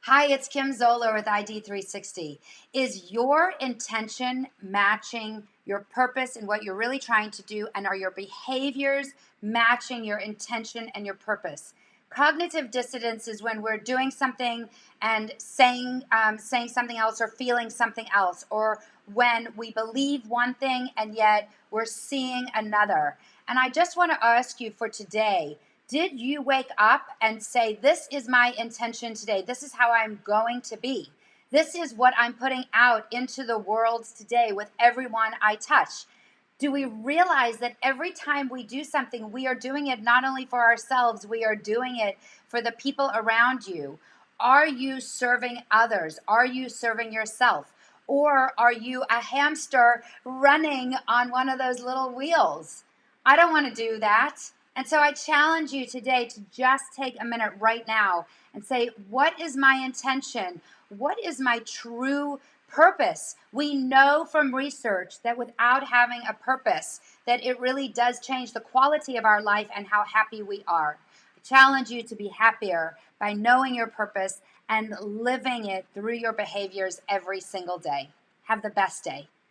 Hi, it's Kim Zoller with ID360. Is your intention matching your purpose and what you're really trying to do? And are your behaviors matching your intention and your purpose? Cognitive dissonance is when we're doing something and saying something else or feeling something else, or when we believe one thing and yet we're seeing another. And I just want to ask you for today, did you wake up and say, this is my intention today? This is how I'm going to be. This is what I'm putting out into the world today with everyone I touch. Do we realize that every time we do something, we are doing it not only for ourselves, we are doing it for the people around you? Are you serving others? Are you serving yourself? Or are you a hamster running on one of those little wheels? I don't want to do that. And so I challenge you today to just take a minute right now and say, what is my intention? What is my true purpose? We know from research that without having a purpose, that it really does change the quality of our life and how happy we are. I challenge you to be happier by knowing your purpose and living it through your behaviors every single day. Have the best day.